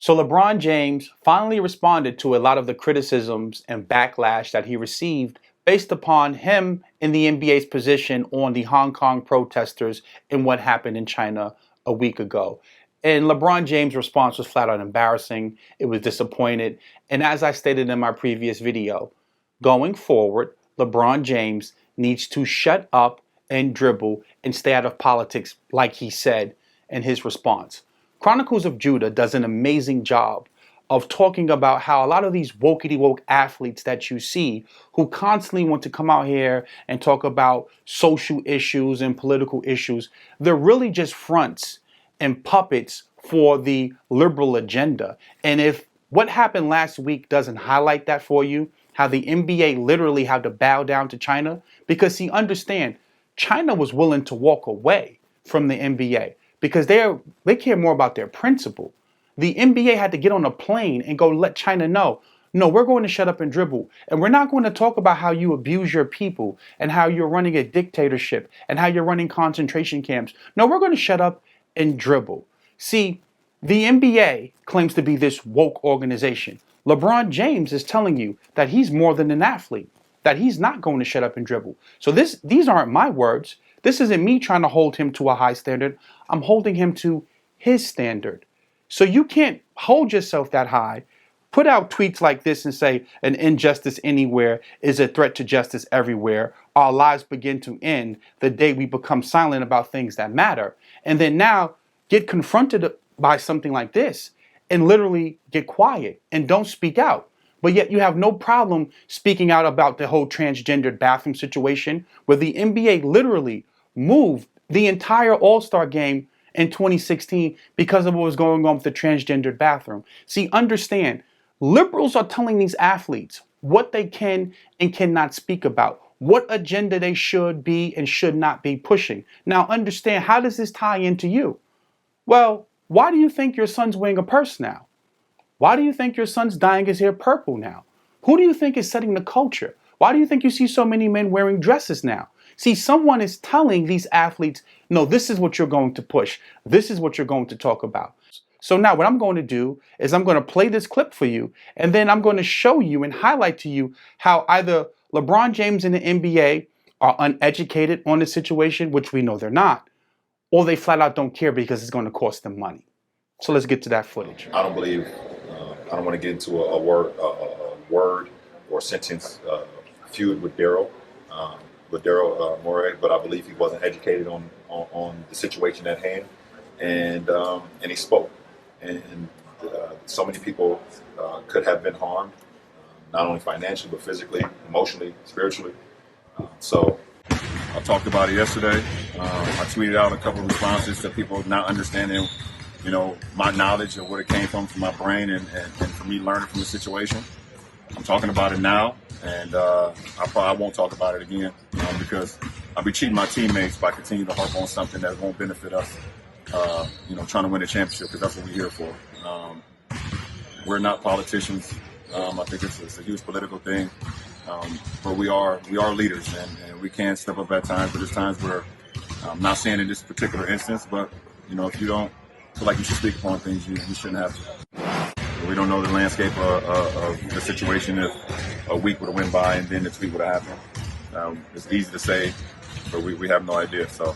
So LeBron James finally responded to a lot of the criticisms and backlash that he received based upon him in the NBA's position on the Hong Kong protesters and what happened in China a week ago. And LeBron James' response was flat out embarrassing. It was disappointed. And as I stated in my previous video, going forward, LeBron James needs to shut up and dribble and stay out of politics, like he said in his response. Chronicles of Judah does an amazing job of talking about how a lot of these wokey woke athletes that you see who constantly want to come out here and talk about social issues and political issues, they're really just fronts and puppets for the liberal agenda. And if what happened last week doesn't highlight that for you, how the NBA literally had to bow down to China, because see, understand, China was willing to walk away from the NBA because they care more about their principle. The NBA had to get on a plane and go let China know, no, we're going to shut up and dribble. And we're not going to talk about how you abuse your people and how you're running a dictatorship and how you're running concentration camps. No, we're going to shut up and dribble. See, the NBA claims to be this woke organization. LeBron James is telling you that he's more than an athlete, that he's not going to shut up and dribble. So these aren't my words. This isn't me trying to hold him to a high standard. I'm holding him to his standard. So you can't hold yourself that high, put out tweets like this and say an injustice anywhere is a threat to justice everywhere. Our lives begin to end the day we become silent about things that matter. And then now get confronted by something like this and literally get quiet and don't speak out. But yet you have no problem speaking out about the whole transgendered bathroom situation where the NBA literally moved the entire All-Star game in 2016 because of what was going on with the transgendered bathroom. See, understand, liberals are telling these athletes what they can and cannot speak about, what agenda they should be and should not be pushing. Now, understand, how does this tie into you? Well, why do you think your son's wearing a purse now? Why do you think your son's dyeing his hair purple now? Who do you think is setting the culture? Why do you think you see so many men wearing dresses now? See, someone is telling these athletes, no, this is what you're going to push. This is what you're going to talk about. So now what I'm going to do is I'm going to play this clip for you, and then I'm going to show you and highlight to you how either LeBron James and the NBA are uneducated on the situation, which we know they're not, or they flat out don't care because it's going to cost them money. So let's get to that footage. I don't believe, I don't want to get into a word or sentence feud with Daryl Morey, but I believe he wasn't educated on the situation at hand, and he spoke, and so many people could have been harmed, not only financially but physically, emotionally, spiritually. So I talked about it yesterday. I tweeted out a couple of responses to people not understanding, my knowledge of where it came from my brain and for me learning from the situation. I'm talking about it now, and I won't talk about it again because I'll be cheating my teammates by continuing to harp on something that won't benefit us, trying to win a championship, because that's what we're here for. We're not politicians. I think it's a huge political thing, but we are leaders, and we can step up at times, but there's times where I'm not saying in this particular instance, but if you don't feel like you should speak upon things, you shouldn't have to. We don't know the landscape of the situation if a week would have went by and then the tweet would have happened. It's easy to say, but we have no idea. So,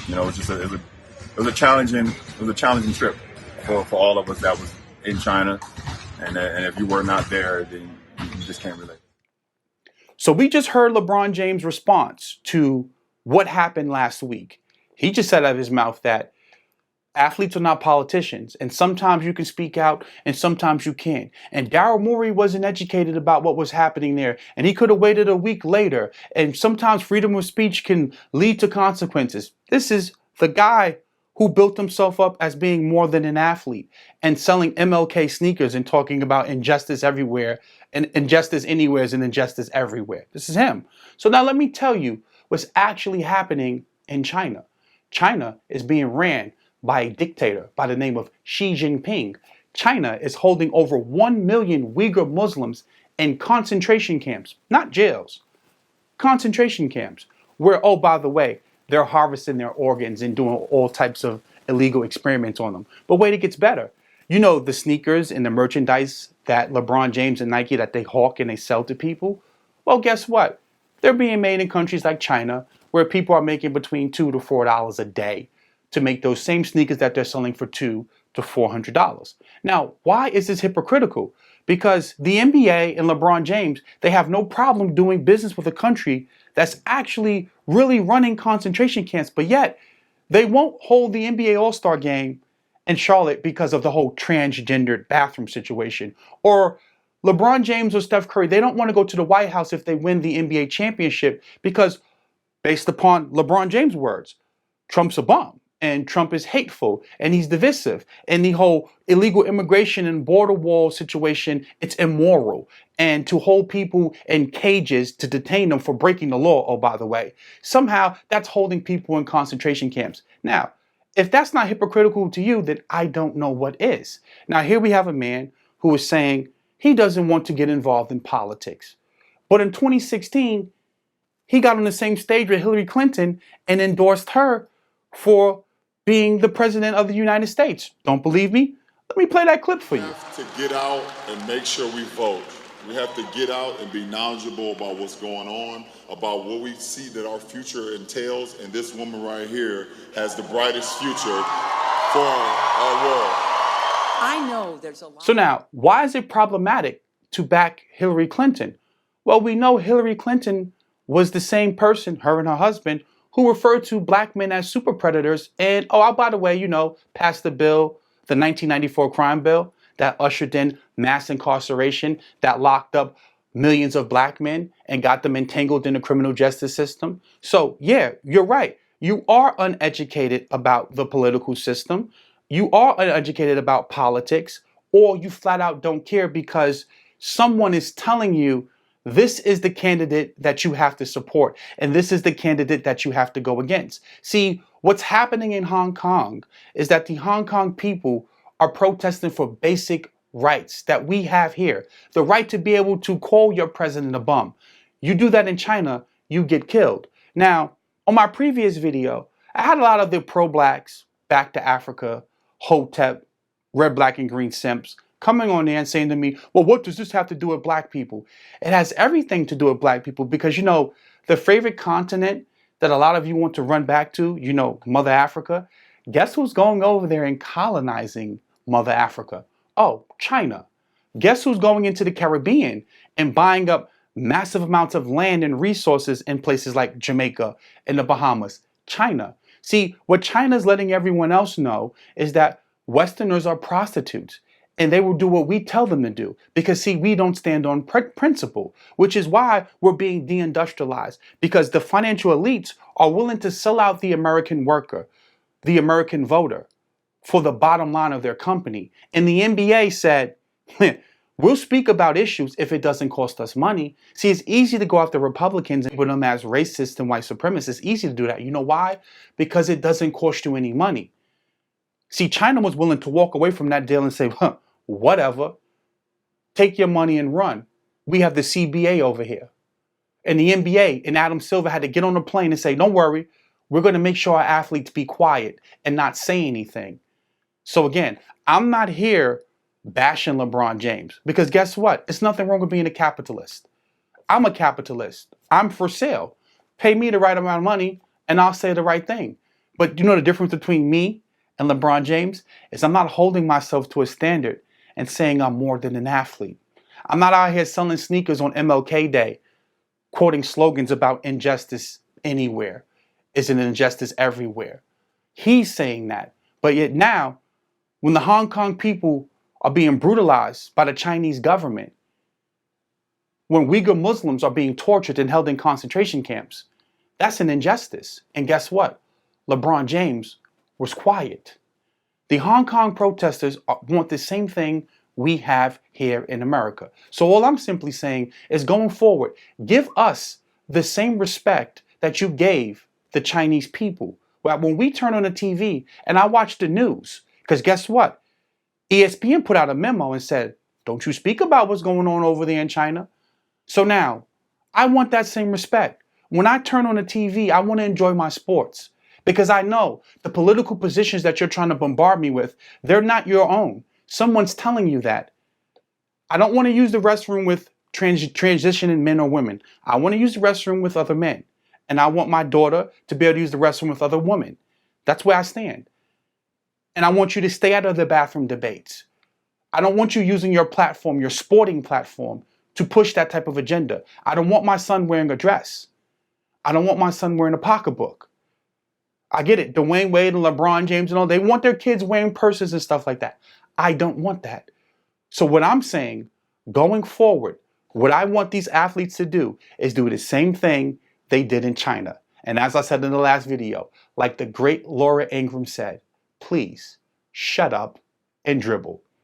it was a challenging trip for all of us that was in China, and if you were not there, then you just can't relate. So we just heard LeBron James' response to what happened last week. He just said out of his mouth that athletes are not politicians, and sometimes you can speak out and sometimes you can't. And Daryl Morey wasn't educated about what was happening there, and he could have waited a week later. And sometimes freedom of speech can lead to consequences. This is the guy who built himself up as being more than an athlete and selling MLK sneakers and talking about injustice everywhere, and injustice anywhere is an injustice everywhere. This is him. So now let me tell you what's actually happening in China. China is being ran by a dictator by the name of Xi Jinping. China is holding over 1 million Uyghur Muslims in concentration camps, not jails, concentration camps, where, oh, by the way, they're harvesting their organs and doing all types of illegal experiments on them. But wait, it gets better. You know, the sneakers and the merchandise that LeBron James and Nike that they hawk and they sell to people? Well, guess what? They're being made in countries like China where people are making between $2 to $4 a day to make those same sneakers that they're selling for $200 to $400. Now, why is this hypocritical? Because the NBA and LeBron James, they have no problem doing business with a country that's actually really running concentration camps, but yet they won't hold the NBA All-Star game in Charlotte because of the whole transgendered bathroom situation. Or LeBron James or Steph Curry, they don't want to go to the White House if they win the NBA championship because, based upon LeBron James' words, Trump's a bum and Trump is hateful and he's divisive and the whole illegal immigration and border wall situation, it's immoral. And to hold people in cages to detain them for breaking the law, oh, by the way, somehow that's holding people in concentration camps. Now, if that's not hypocritical to you, then I don't know what is. Now, here we have a man who is saying he doesn't want to get involved in politics. But in 2016, he got on the same stage with Hillary Clinton and endorsed her for being the president of the United States. Don't believe me? Let me play that clip for you. We have to get out and make sure we vote. We have to get out and be knowledgeable about what's going on, about what we see that our future entails, and this woman right here has the brightest future for our world. I know there's a lot. So now, why is it problematic to back Hillary Clinton? Well, we know Hillary Clinton was the same person, her and her husband, who referred to black men as super predators and, oh, by the way, you know, passed the bill, the 1994 crime bill that ushered in mass incarceration, that locked up millions of black men and got them entangled in the criminal justice system. So, yeah, you're right. You are uneducated about the political system. You are uneducated about politics, or you flat out don't care because someone is telling you this is the candidate that you have to support, and this is the candidate that you have to go against. See, what's happening in Hong Kong is that the Hong Kong people are protesting for basic rights that we have here. The right to be able to call your president a bum. You do that in China, you get killed. Now, on my previous video, I had a lot of the pro-blacks, back to Africa, Hotep, red, black, and green simps coming on there and saying to me, well, what does this have to do with black people? It has everything to do with black people because, you know, the favorite continent that a lot of you want to run back to, you know, Mother Africa, guess who's going over there and colonizing Mother Africa? Oh, China. Guess who's going into the Caribbean and buying up massive amounts of land and resources in places like Jamaica and the Bahamas? China. See, what China's letting everyone else know is that Westerners are prostitutes. And they will do what we tell them to do. Because, see, we don't stand on principle, which is why we're being deindustrialized. Because the financial elites are willing to sell out the American worker, the American voter, for the bottom line of their company. And the NBA said, we'll speak about issues if it doesn't cost us money. See, it's easy to go after Republicans and put them as racist and white supremacists. It's easy to do that. You know why? Because it doesn't cost you any money. See, China was willing to walk away from that deal and say, whatever, take your money and run. We have the CBA over here. And the NBA and Adam Silver had to get on the plane and say, don't worry, we're going to make sure our athletes be quiet and not say anything. So again, I'm not here bashing LeBron James because guess what? It's nothing wrong with being a capitalist. I'm a capitalist. I'm for sale. Pay me the right amount of money and I'll say the right thing. But you know the difference between me and LeBron James is I'm not holding myself to a standard and saying I'm more than an athlete. I'm not out here selling sneakers on MLK Day, quoting slogans about injustice anywhere. It's an injustice everywhere. He's saying that. But yet now, when the Hong Kong people are being brutalized by the Chinese government, when Uyghur Muslims are being tortured and held in concentration camps, that's an injustice. And guess what? LeBron James was quiet. The Hong Kong protesters want the same thing we have here in America. So all I'm simply saying is going forward, give us the same respect that you gave the Chinese people. When we turn on the TV and I watch the news, because guess what? ESPN put out a memo and said, don't you speak about what's going on over there in China. So now, I want that same respect. When I turn on the TV, I want to enjoy my sports. Because I know the political positions that you're trying to bombard me with, they're not your own. Someone's telling you that. I don't want to use the restroom with transitioning men or women. I want to use the restroom with other men. And I want my daughter to be able to use the restroom with other women. That's where I stand. And I want you to stay out of the bathroom debates. I don't want you using your platform, your sporting platform, to push that type of agenda. I don't want my son wearing a dress. I don't want my son wearing a pocketbook. I get it. Dwayne Wade and LeBron James and all, they want their kids wearing purses and stuff like that. I don't want that. So what I'm saying, going forward, what I want these athletes to do is do the same thing they did in China. And as I said in the last video, like the great Laura Ingraham said, please shut up and dribble.